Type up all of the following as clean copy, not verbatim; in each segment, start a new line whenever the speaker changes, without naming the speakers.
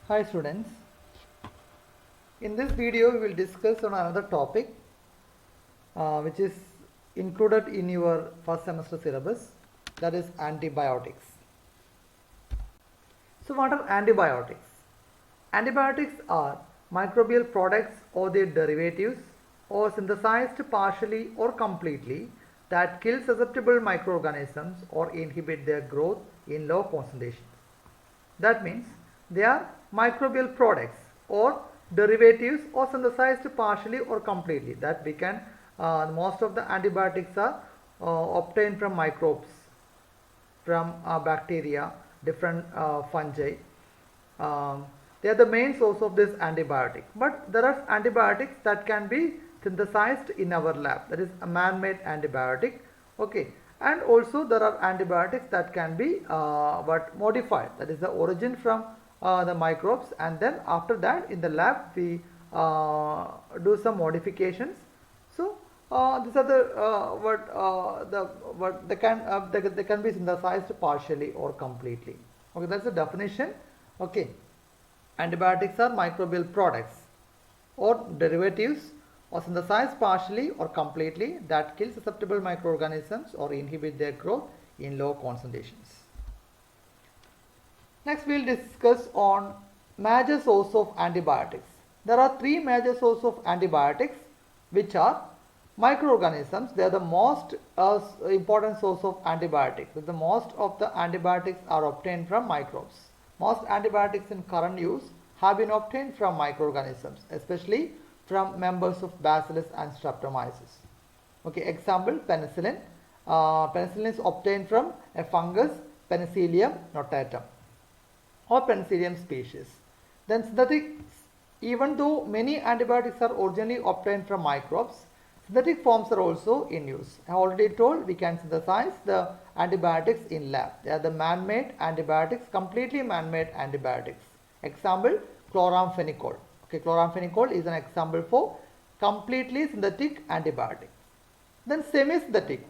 Hi students, in this video we will discuss on another topic which is included in your first semester syllabus, that is antibiotics. So what are antibiotics? Antibiotics are microbial products or their derivatives or synthesized partially or completely that kill susceptible microorganisms or inhibit their growth in low concentrations. That means they are microbial products or derivatives or synthesized partially or completely that we can most of the antibiotics are obtained from microbes, from bacteria, different fungi. They are the main source of this antibiotic. But there are antibiotics that can be synthesized in our lab. That is a man-made antibiotic. Okay. And also there are antibiotics that can be modified. That is the origin from the microbes, and then after that in the lab we do some modifications. So these are they can be synthesized partially or completely. Okay, that's the definition. Okay, antibiotics are microbial products or derivatives or synthesized partially or completely that kill susceptible microorganisms or inhibit their growth in low concentrations. Next we will discuss on major source of antibiotics. There are three major sources of antibiotics which are microorganisms. They are the most important source of antibiotics. The most of the antibiotics are obtained from microbes. Most antibiotics in current use have been obtained from microorganisms, especially from members of Bacillus and Streptomyces. Okay, example penicillin. Penicillin is obtained from a fungus, Penicillium notatum, or Penicillium species. Then synthetics, even though many antibiotics are originally obtained from microbes, synthetic forms are also in use. I already told we can synthesize the antibiotics in lab. They are the man-made antibiotics, completely man-made antibiotics. Example, chloramphenicol. Okay, chloramphenicol is an example for completely synthetic antibiotics. Then semi-synthetic.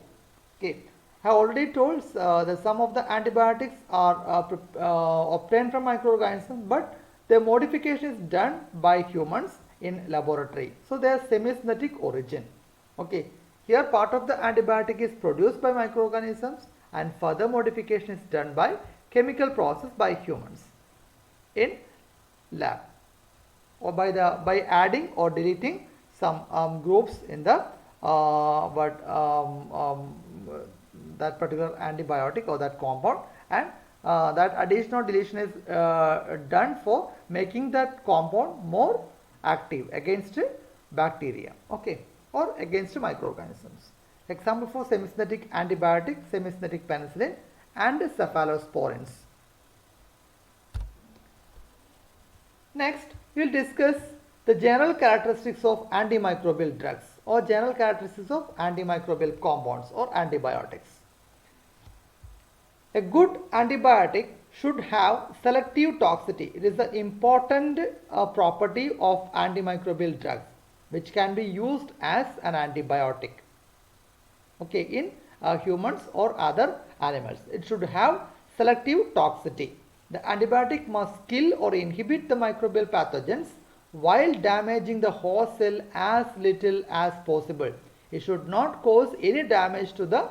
Okay, I already told that some of the antibiotics are obtained from microorganisms, but their modification is done by humans in laboratory. So they are semi-synthetic origin. Okay, here part of the antibiotic is produced by microorganisms and further modification is done by chemical process by humans in lab, or by adding or deleting some groups in the that particular antibiotic or that compound, and that addition or deletion is done for making that compound more active against bacteria, okay, or against microorganisms. Example for semisynthetic antibiotic, semisynthetic penicillin and cephalosporins. Next, we will discuss the general characteristics of antimicrobial drugs or general characteristics of antimicrobial compounds or antibiotics. A good antibiotic should have selective toxicity. It is an important property of antimicrobial drugs which can be used as an antibiotic, okay, in humans or other animals. It should have selective toxicity. The antibiotic must kill or inhibit the microbial pathogens while damaging the host cell as little as possible. It should not cause any damage to the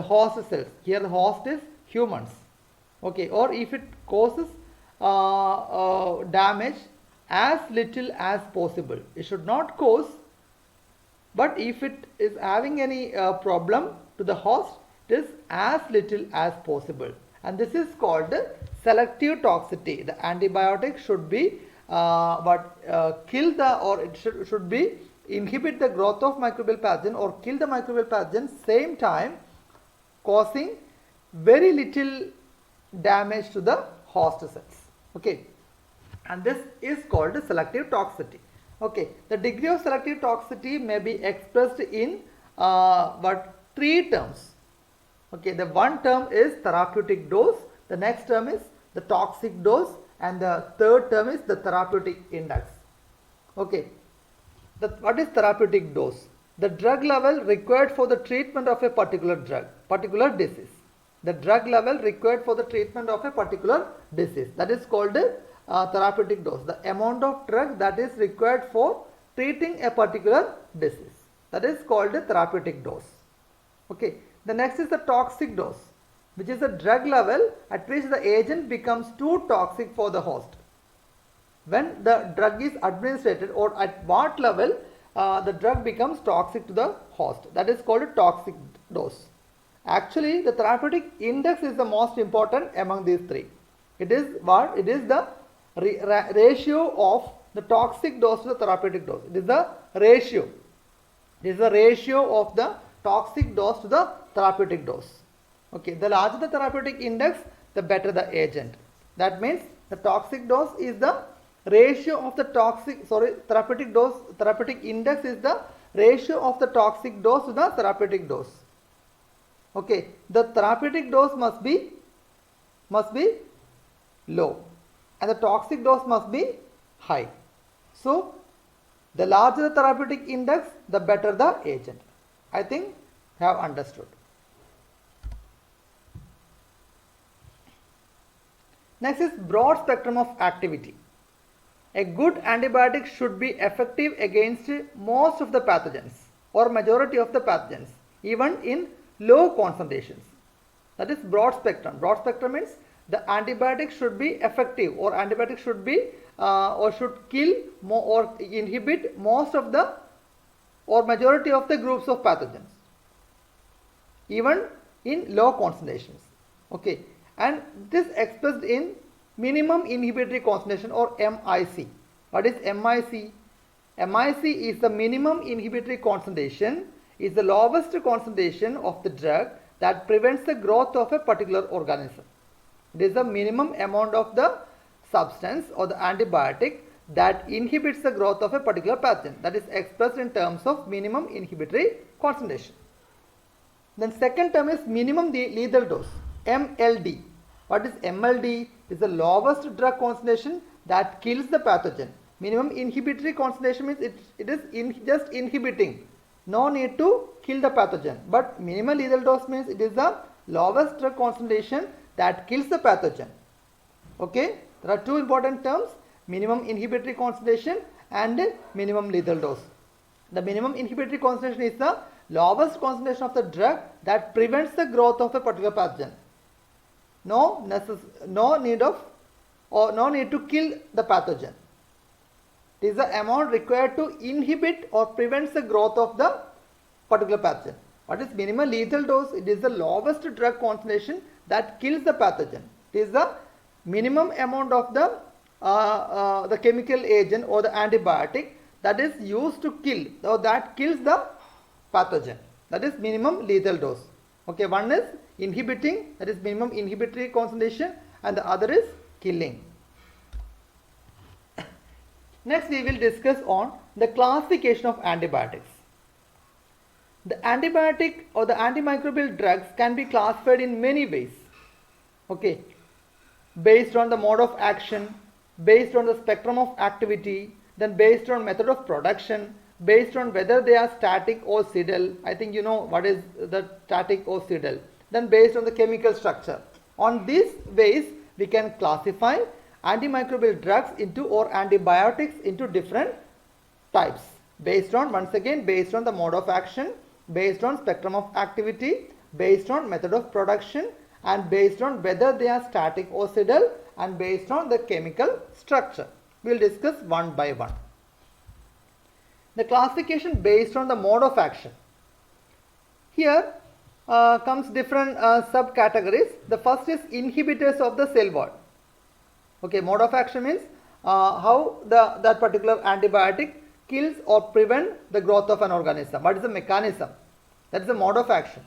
host cells. Here the host is humans, okay, or if it causes damage, as little as possible. It should not cause, but if it is having any problem to the host, it is as little as possible, and this is called selective toxicity. The antibiotic should be kill the, or it should be inhibit the growth of microbial pathogen or kill the microbial pathogen, same time causing very little damage to the host cells, okay, and this is called selective toxicity. Okay, the degree of selective toxicity may be expressed in three terms. Okay, the one term is therapeutic dose, the next term is the toxic dose, and the third term is the therapeutic index. Okay, what is therapeutic dose? The drug level required for the treatment of a particular disease. The drug level required for the treatment of a particular disease, that is called therapeutic dose, the amount of drug that is required for treating a particular disease. That is called the therapeutic dose. Okay. The next is the toxic dose, which is the drug level at which the agent becomes too toxic for the host. When the drug is administered, or at what level the drug becomes toxic to the host, that is called a toxic dose. Actually, the therapeutic index is the most important among these three. It is what? It is the ratio of the toxic dose to the therapeutic dose. It is the ratio. It is the ratio of the toxic dose to the therapeutic dose. Okay, the larger the therapeutic index, the better the agent. That means the toxic dose is the ratio of the therapeutic index is the ratio of the toxic dose to the therapeutic dose. Okay, the therapeutic dose must be low and the toxic dose must be high. So, the larger the therapeutic index, the better the agent. I think you have understood. Next is broad spectrum of activity. A good antibiotic should be effective against most of the pathogens or majority of the pathogens, even in low concentrations. That is broad spectrum. Broad spectrum means the antibiotic should be effective, or antibiotic should be or should kill or inhibit most of the or majority of the groups of pathogens, even in low concentrations. Okay, and this expressed in minimum inhibitory concentration, or MIC. What is MIC? MIC is the minimum inhibitory concentration, is the lowest concentration of the drug that prevents the growth of a particular organism. It is the minimum amount of the substance or the antibiotic that inhibits the growth of a particular pathogen. That is expressed in terms of minimum inhibitory concentration. Then second term is minimum lethal dose, MLD. What is MLD? It is the lowest drug concentration that kills the pathogen. Minimum inhibitory concentration means it is just inhibiting. No need to kill the pathogen. But minimal lethal dose means it is the lowest drug concentration that kills the pathogen. Okay, there are two important terms, minimum inhibitory concentration and minimum lethal dose. The minimum inhibitory concentration is the lowest concentration of the drug that prevents the growth of a particular pathogen. No need to kill the pathogen. It is the amount required to inhibit or prevents the growth of the particular pathogen. What is minimal lethal dose? It is the lowest drug concentration that kills the pathogen. It is the minimum amount of the chemical agent or the antibiotic that is used to kill, or that kills the pathogen. That is minimum lethal dose. Okay, one is inhibiting, that is minimum inhibitory concentration, and the other is killing. Next we will discuss on the classification of antibiotics. The antibiotic or the antimicrobial drugs can be classified in many ways. Okay, based on the mode of action, based on the spectrum of activity, then based on method of production, based on whether they are static or cidal. I think you know what is the static or cidal. Then based on the chemical structure. On these ways we can classify antimicrobial drugs into, or antibiotics into, different types, based on, once again, based on the mode of action, based on spectrum of activity, based on method of production, and based on whether they are static or cidal, and based on the chemical structure. We will discuss one by one. The classification based on the mode of action. Here comes different subcategories. The first is inhibitors of the cell wall. Okay, mode of action means how that particular antibiotic kills or prevent the growth of an organism. What is the mechanism? That is the mode of action.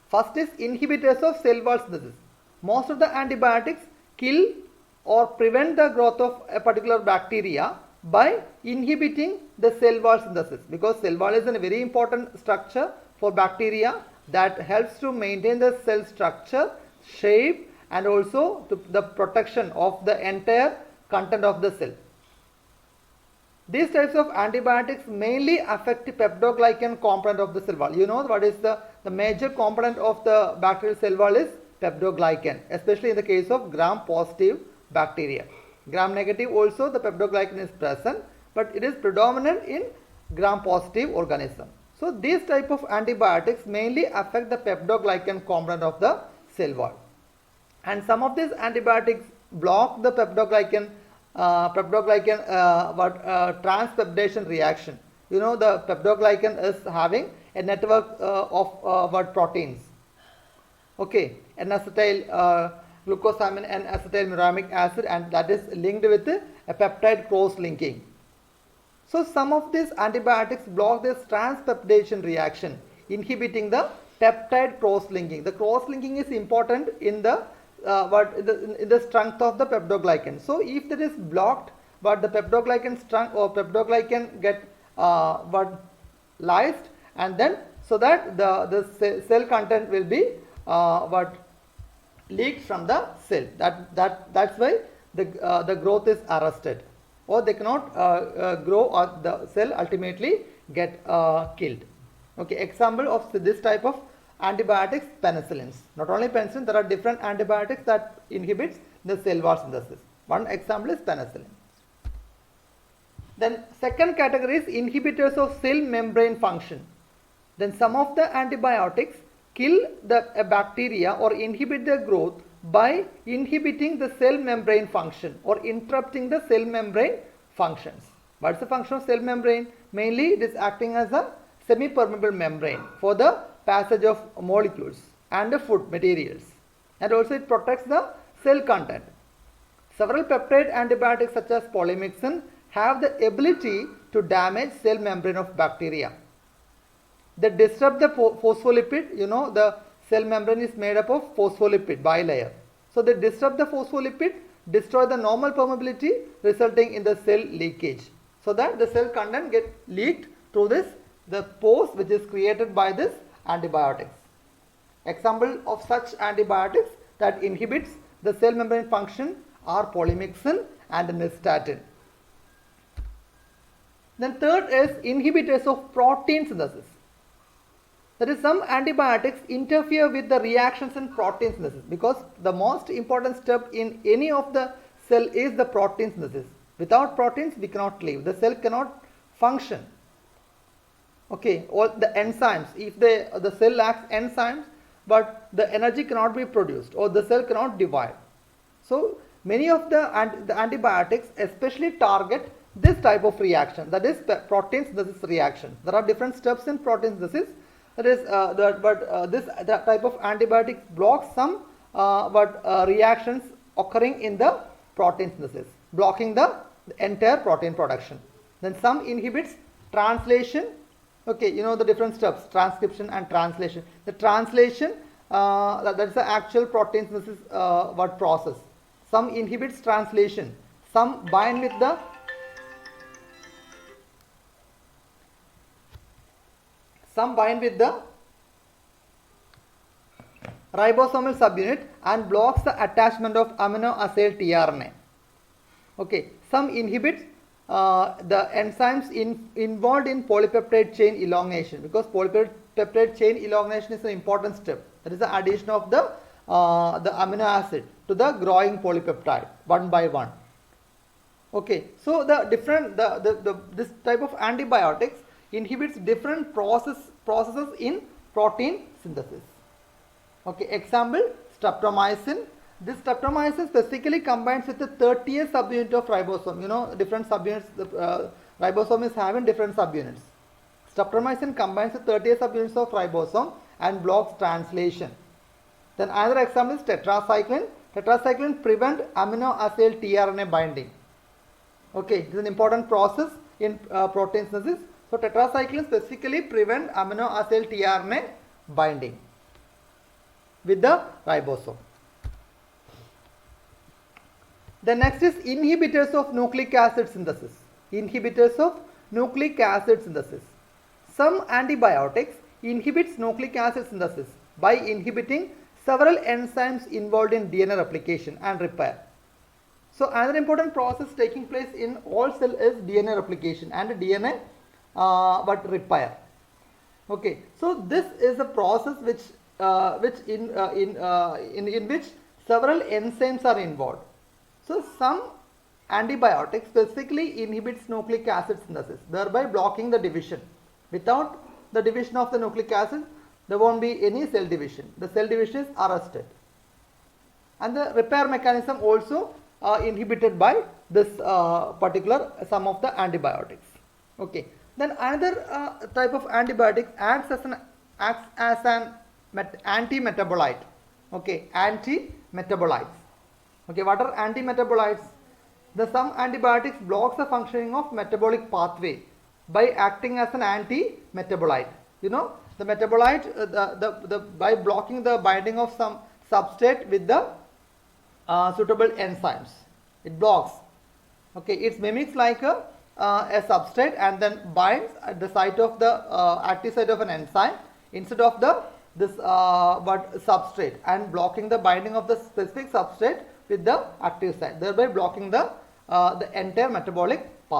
First is inhibitors of cell wall synthesis. Most of the antibiotics kill or prevent the growth of a particular bacteria by inhibiting the cell wall synthesis, because cell wall is a very important structure for bacteria that helps to maintain the cell structure, shape, and also to the protection of the entire content of the cell. These types of antibiotics mainly affect the peptidoglycan component of the cell wall. You know what is the major component of the bacterial cell wall is peptidoglycan, especially in the case of gram-positive bacteria. Gram-negative also the peptoglycan is present, but it is predominant in gram-positive organism. So these type of antibiotics mainly affect the peptoglycan component of the cell wall. And some of these antibiotics block the peptoglycan transpeptidation reaction. You know, the peptoglycan is having a network of proteins. Okay, N-acetyl glucosamine and acetylmuramic acid, and that is linked with a peptide cross-linking. So some of these antibiotics block this transpeptidation reaction, inhibiting the peptide cross-linking. The cross-linking is important in the in the strength of the peptoglycan. So if that is blocked, but the peptoglycan strength or peptoglycan get lysed, and then so that the cell content will be leaked from the cell. That's why the growth is arrested, or they cannot grow, or the cell ultimately get killed. Okay, example of this type of antibiotics, penicillins. Not only penicillin, there are different antibiotics that inhibits the cell wall synthesis. One example is penicillin. Then second category is inhibitors of cell membrane function. Then some of the antibiotics kill the bacteria or inhibit their growth by inhibiting the cell membrane function or interrupting the cell membrane functions. What is the function of cell membrane? Mainly it is acting as a semi-permeable membrane for the passage of molecules and the food materials, and also it protects the cell content. Several peptide antibiotics such as polymyxin have the ability to damage cell membrane of bacteria. They disrupt the phospholipid. You know, the cell membrane is made up of phospholipid bilayer. So they disrupt the phospholipid, destroy the normal permeability, resulting in the cell leakage, so that the cell content get leaked through the pores which is created by this antibiotics. Example of such antibiotics that inhibits the cell membrane function are polymyxin and nystatin. Then third is inhibitors of protein synthesis. That is, some antibiotics interfere with the reactions in protein synthesis, because the most important step in any of the cell is the protein synthesis. Without proteins we cannot live. The cell cannot function. Okay, or the enzymes, if the cell lacks enzymes, but the energy cannot be produced, or the cell cannot divide. So many of the antibiotics especially target this type of reaction, that is protein synthesis reaction. There are different steps in protein synthesis. That is, this type of antibiotic blocks some reactions occurring in the protein synthesis, blocking the entire protein production. Then some inhibits translation. Okay, you know the different steps, transcription and translation. The translation, that is the actual protein synthesis process. Some inhibits translation. Some bind with the ribosomal subunit and blocks the attachment of amino acid tRNA. Okay, some inhibits the enzymes involved in polypeptide chain elongation, because polypeptide chain elongation is an important step. That is the addition of the amino acid to the growing polypeptide one by one. Okay, so the different this type of antibiotics inhibits different processes in protein synthesis. Okay, example streptomycin. This streptomycin specifically combines with the 30th subunit of ribosome. You know, different subunits, the ribosome is having different subunits. Streptomycin combines the 30th subunits of ribosome and blocks translation. Then another example is tetracycline. Tetracycline prevent amino acid tRNA binding. Okay, this is an important process in protein synthesis. So tetracycline specifically prevent amino acid tRNA binding with the ribosome. The next is inhibitors of nucleic acid synthesis. Inhibitors of nucleic acid synthesis. Some antibiotics inhibits nucleic acid synthesis by inhibiting several enzymes involved in DNA replication and repair. So another important process taking place in all cell is DNA replication and DNA repair. Okay, so this is a process in which several enzymes are involved. So some antibiotic specifically inhibits nucleic acid synthesis, thereby blocking the division. Without the division of the nucleic acid, there won't be any cell division. The cell division is arrested. And the repair mechanism also inhibited by this particular some of the antibiotics. Okay. Then another type of antibiotic acts as an anti-metabolite. Okay, anti-metabolites. Okay, what are anti-metabolites? Some antibiotics blocks the functioning of metabolic pathway by acting as an anti-metabolite. You know, the metabolite by blocking the binding of some substrate with the suitable enzymes. It blocks. Okay, it mimics like a substrate and then binds at the site of the active site of an enzyme instead of the substrate, and blocking the binding of the specific substrate with the active site, thereby blocking the entire metabolic pathway.